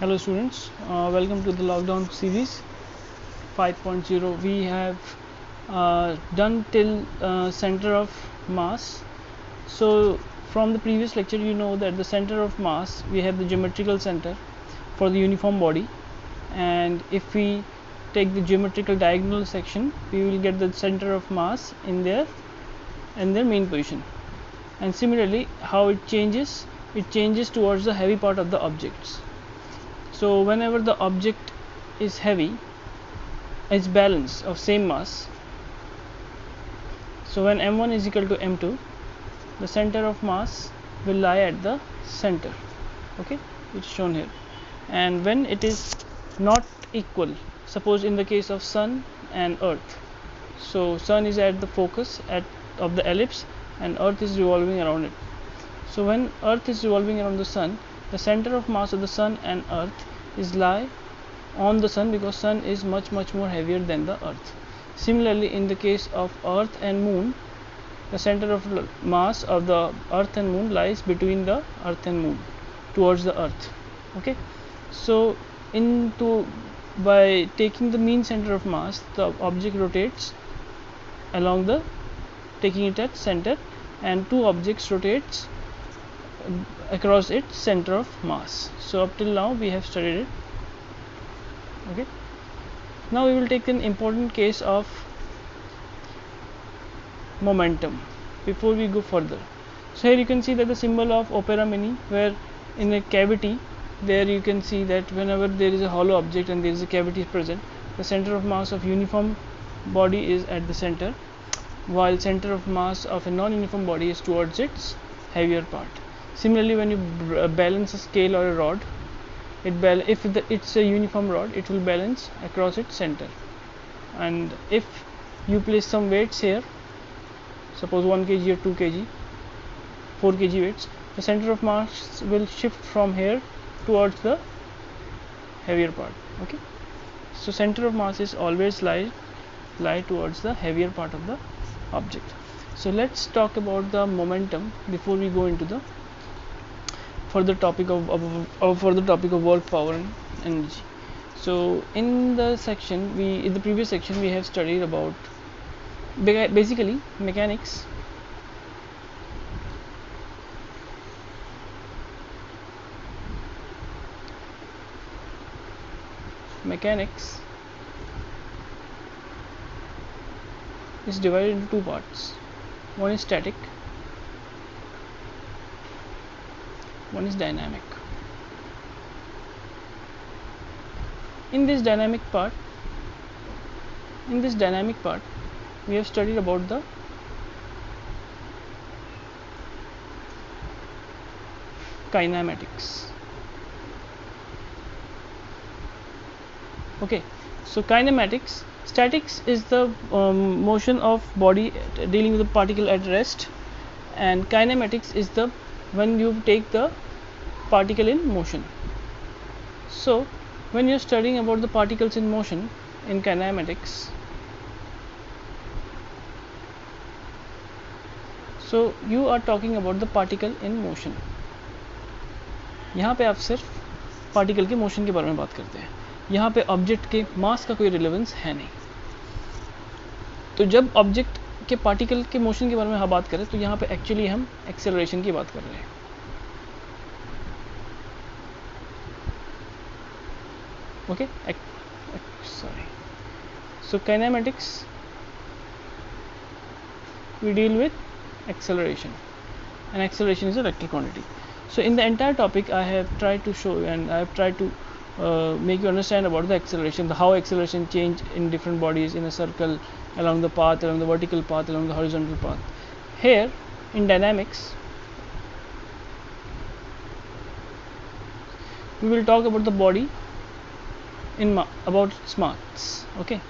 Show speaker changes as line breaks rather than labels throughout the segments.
Hello students, welcome to the lockdown series 5.0. We have done till center of mass. So from the previous lecture you know that the center of mass, we have the geometrical center for the uniform body, and if we take the geometrical diagonal section we will get the center of mass in their main position. And similarly how it changes towards the heavy part of the objects. So whenever the object is heavy, it's balance of same mass. So when m1 is equal to m2, the center of mass will lie at the center. Okay, it's shown here. And when it is not equal, suppose in the case of sun and earth, so sun is at the focus of the ellipse and earth is revolving around it. So when earth is revolving around the sun, the center of mass of the sun and earth is lie on the sun, because sun is much more heavier than the earth. Similarly in the case of earth and moon, the center of mass of the earth and moon lies between the earth and moon towards the earth. Okay, so by taking the mean center of mass, the object rotates along the taking it at center, and two objects rotates across its center of mass. So up till now we have studied it. Okay, now we will take an important case of momentum before we go further. So here you can see that the symbol of opera mini, where in a cavity there you can see that whenever there is a hollow object and there is a cavity present, the center of mass of uniform body is at the center, while center of mass of a non-uniform body is towards its heavier part. Similarly when you balance a scale or a rod, if it's a uniform rod, it will balance across its center. And if you place some weights here, suppose 1 kg or 2 kg, 4 kg weights, the center of mass will shift from here towards the heavier part. Okay, so center of mass is always lie towards the heavier part of the object. So let's talk about the momentum before we go into the further topic of work, power and energy. So in the previous section we have studied about basically mechanics. Mechanics is divided into two parts. One is static, one is dynamic. In this dynamic part we have studied about the kinematics. Okay, so kinematics, statics is the motion of body dealing with the particle at rest, and kinematics is the when you take the particle in motion. So when you are studying about the particles in motion in kinematics, so you are talking about the particle in motion. यहाँ पे आप सिर्फ particle के motion के बारे में बात करते हैं, यहाँ पे ऑब्जेक्ट के मास का कोई रिलेवेंस है नहीं. तो जब ऑब्जेक्ट के पार्टिकल के मोशन के बारे में हम बात करें तो यहाँ पे एक्चुअली हम एक्सेलरेशन की बात कर रहे हैं. Okay, sorry. So kinematics, we deal with acceleration, and acceleration is a vector quantity. So in the entire topic I have tried to show and I have tried to make you understand about the acceleration, how acceleration change in different bodies, in a circle, along the path, along the vertical path, along the horizontal path. Here in dynamics we will talk about the body about its mass. Okay,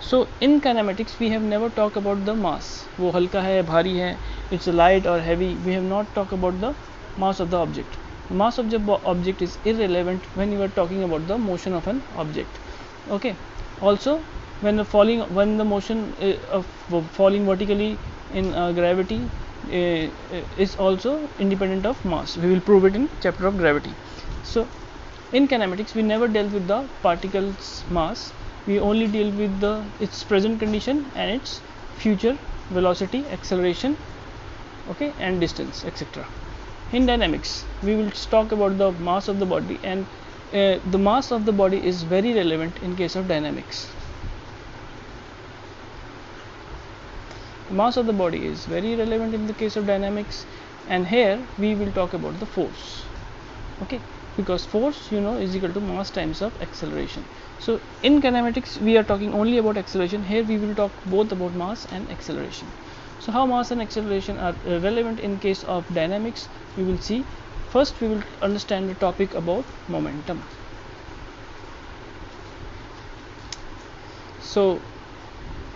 so in kinematics we have never talked about the mass, वो हल्का है, भारी है, it's light or heavy. We have not talked about the mass of the object. Mass of the object is irrelevant when you are talking about the motion of an object. Okay, also when the motion of falling vertically in gravity is also independent of mass. We will prove it in chapter of gravity. So In kinematics we never dealt with the particle's mass, we only deal with its present condition and its future velocity, acceleration, okay, and distance, etc. In dynamics we will talk about the mass of the body, and the mass of the body is very relevant in case of dynamics. The mass of the body is very relevant in the case of dynamics, and here we will talk about the force, okay, because force, you know, is equal to mass times of acceleration. So in kinematics we are talking only about acceleration, here we will talk both about mass and acceleration. So how mass and acceleration are relevant in case of dynamics, we will see. First we will understand the topic about momentum. So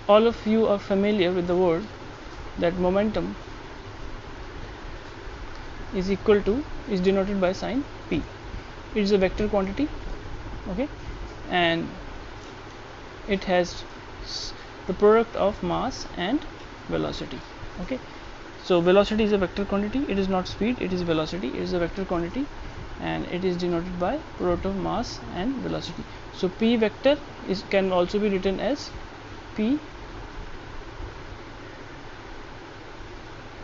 all of you are familiar with the word that momentum is denoted by sign p. It is a vector quantity, okay, and it has the product of mass and velocity, okay. So velocity is a vector quantity, it is not speed, it is velocity, it is a vector quantity, and it is denoted by product of mass and velocity. So p vector can also be written as p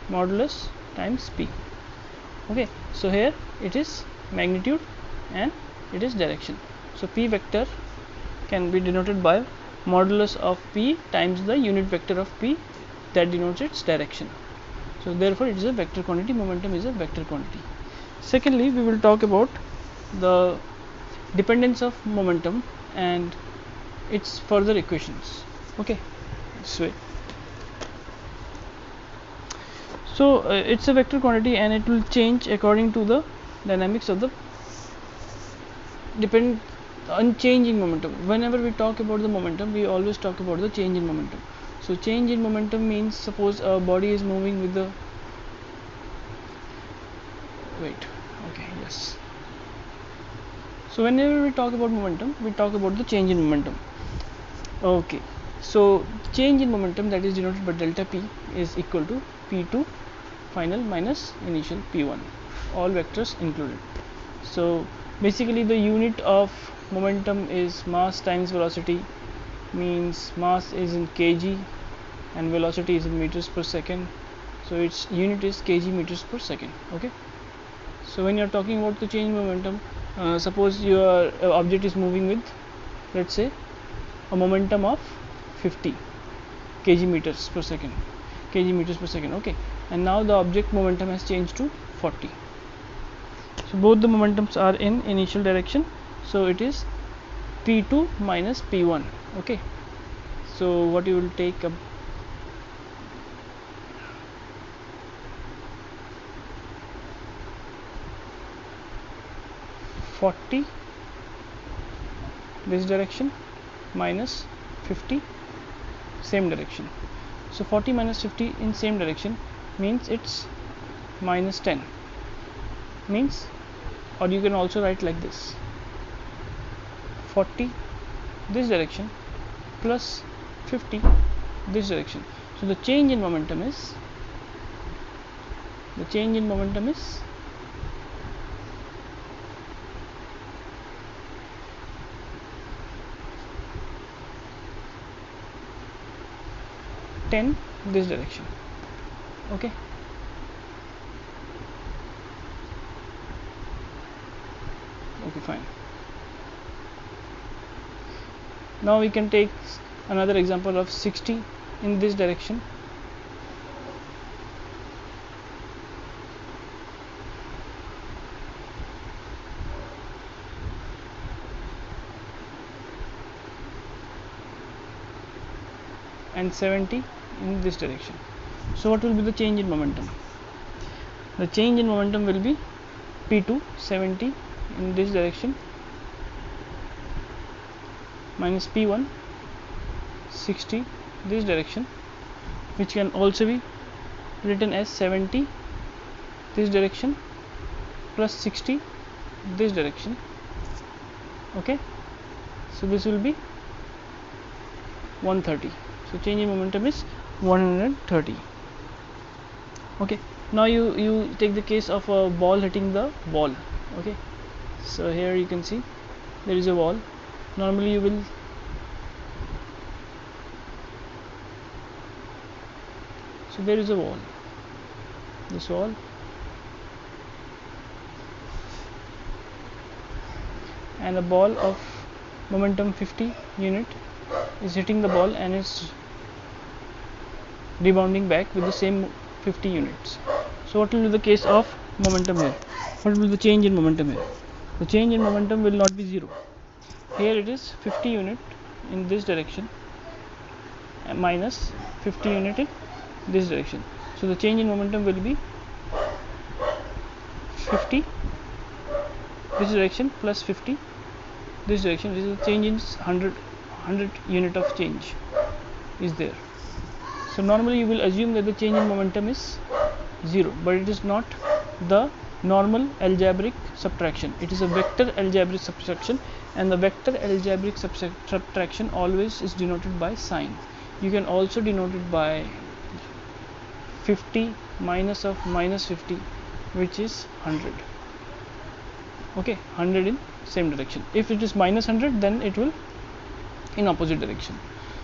modulus times p, okay. So here it is magnitude and it is direction. So p vector can be denoted by modulus of p times the unit vector of p that denotes its direction. So therefore it is a vector quantity, momentum is a vector quantity. Secondly, we will talk about the dependence of momentum and its further equations, okay. So it's a vector quantity and it will change according to the dynamics of the change in momentum. Whenever we talk about the momentum, we always talk about the change in momentum. So change in momentum means, suppose a body is moving with the so whenever we talk about momentum, we talk about the change in momentum, okay. So change in momentum, that is denoted by delta p, is equal to p2 final minus initial p1, all vectors included. So basically the unit of momentum is mass times velocity, means mass is in kg and velocity is in meters per second, so its unit is kg meters per second, okay. So when you are talking about the change in momentum, suppose your object is moving with, let's say, a momentum of 50 kg meters per second, okay, and now the object momentum has changed to 40. So both the momentums are in initial direction, so it is p2 minus p1, okay. So what you will take up, (40) this direction minus 50 same direction. So 40 minus 50 in same direction means it's minus 10, means, or you can also write like this, 40 this direction plus 50 this direction. So the change in momentum is 10 this direction, okay. Okay, fine. Now we can take another example of 60 in this direction. And 70 in this direction. So what will be the change in momentum? The change in momentum will be p2 70 in this direction minus p1 60 this direction, which can also be written as 70 this direction plus 60 this direction, okay. So this will be 130. So change in momentum is 130, okay. Now you take the case of a ball hitting the ball, okay. So here you can see there is a wall. Normally you will so there is a wall, this wall, and a ball of momentum 50 unit is hitting the ball and is rebounding back with the same 50 units. So what will be the case of momentum here? What will be the change in momentum here? The change in momentum will not be 0. Here it is 50 unit in this direction and minus 50 unit in this direction. So the change in momentum will be 50 this direction plus 50 this direction. This is the change in 100 unit of change is there. So normally you will assume that the change in momentum is 0, but it is not the normal algebraic subtraction. It is a vector algebraic subtraction, and the vector algebraic subtraction always is denoted by sign. You can also denote it by 50 minus of minus 50, which is 100. Okay, 100 in same direction. If it is minus 100, then it will in opposite direction.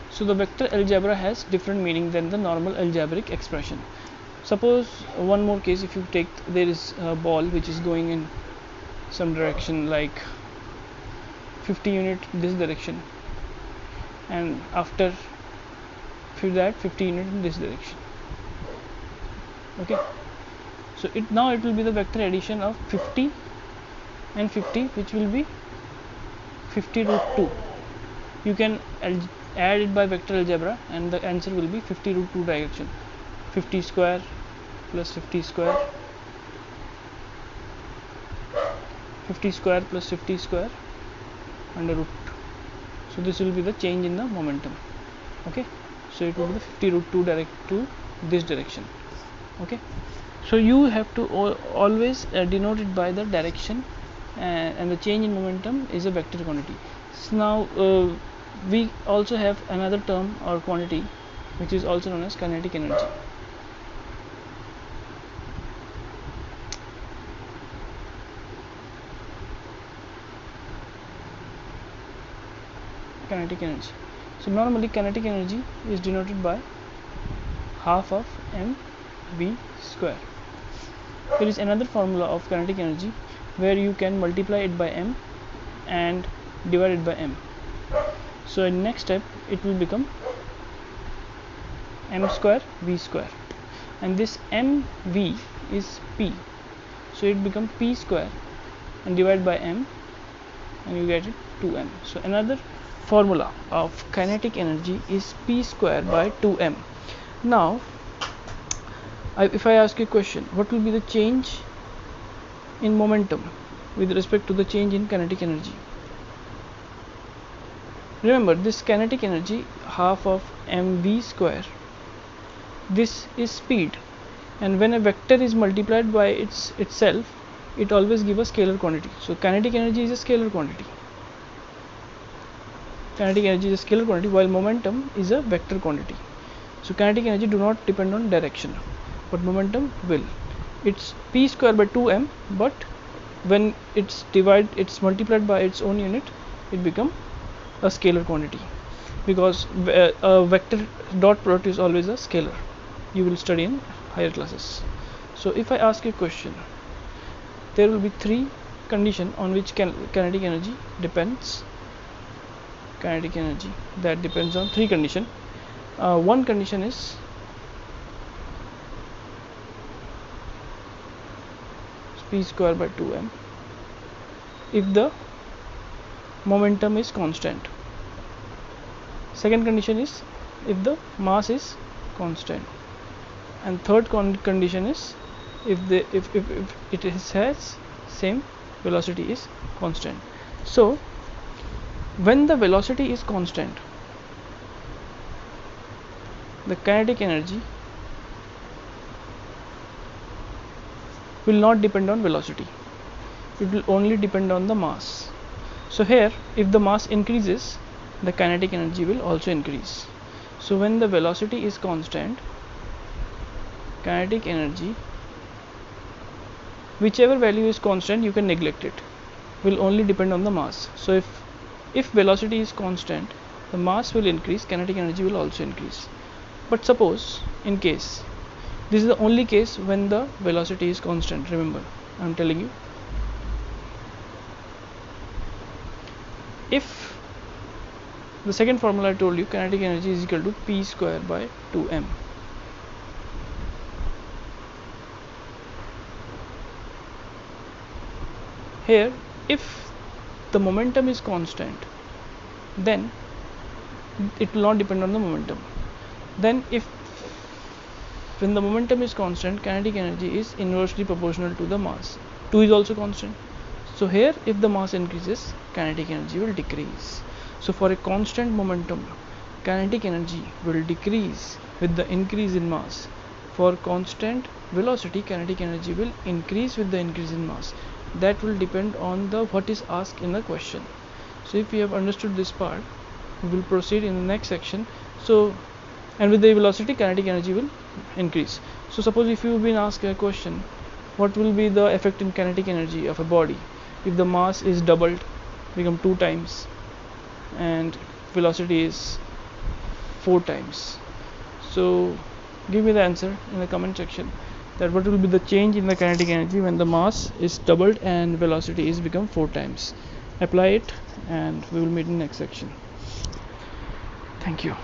So the vector algebra has different meaning than the normal algebraic expression. Suppose one more case, if you take, there is a ball which is going in some direction like 50 unit this direction, and after that 50 unit in this direction. Okay, so now it will be the vector addition of 50 and 50, which will be 50 root 2. You can add it by vector algebra and the answer will be 50 root 2 direction. 50 square plus 50 square, 50 square plus 50 square under root. So this will be the change in the momentum. Okay, so it will be the 50 root 2 direct to this direction. Okay, so you have to always denote it by the direction, and the change in momentum is a vector quantity. So now we also have another term or quantity which is also known as kinetic energy. Kinetic energy. So normally kinetic energy is denoted by half of mv square. There is another formula of kinetic energy where you can multiply it by m and divide it by m. So in next step it will become m square v square, and this mv is p, so it becomes p square and divide by m and you get it 2m. So another formula of kinetic energy is p square by 2m. Now if I ask you a question, what will be the change in momentum with respect to the change in kinetic energy? Remember, this kinetic energy half of mv square, this is speed, and when a vector is multiplied by itself, it always gives a scalar quantity. So kinetic energy is a scalar quantity. Kinetic energy is a scalar quantity while momentum is a vector quantity. So kinetic energy do not depend on direction, but momentum will. It's p square by 2m, but when it's multiplied by its own unit, it becomes a scalar quantity, because a vector dot product is always a scalar. You will study in higher classes. So if I ask you a question, there will be 3 conditions on which kinetic energy depends. Kinetic energy that depends on 3 conditions. One condition is p square by 2m if the momentum is constant. Second condition is if the mass is constant, and third condition is if it has same velocity is constant. So when the velocity is constant, the kinetic energy will not depend on velocity, it will only depend on the mass. So here, if the mass increases, the kinetic energy will also increase. So when the velocity is constant, kinetic energy, whichever value is constant, you can neglect it. will only depend on the mass. So if velocity is constant, the mass will increase, kinetic energy will also increase. But suppose in case, this is the only case when the velocity is constant, remember I am telling you. If the second formula I told you, kinetic energy is equal to P square by 2m. Here, if the momentum is constant, then it will not depend on the momentum. Then when the momentum is constant, kinetic energy is inversely proportional to the mass. 2 is also constant. So here, if the mass increases, kinetic energy will decrease. So for a constant momentum, kinetic energy will decrease with the increase in mass. For constant velocity, kinetic energy will increase with the increase in mass. That will depend on what is asked in the question. So if you have understood this part, we will proceed in the next section. So, and with the velocity, kinetic energy will increase. So suppose if you have been asked a question, what will be the effect in kinetic energy of a body if the mass is doubled, become 2 times, and velocity is 4 times? So give me the answer in the comment section, that what will be the change in the kinetic energy when the mass is doubled and velocity is become 4 times. Apply it, and we will meet in the next section. Thank you.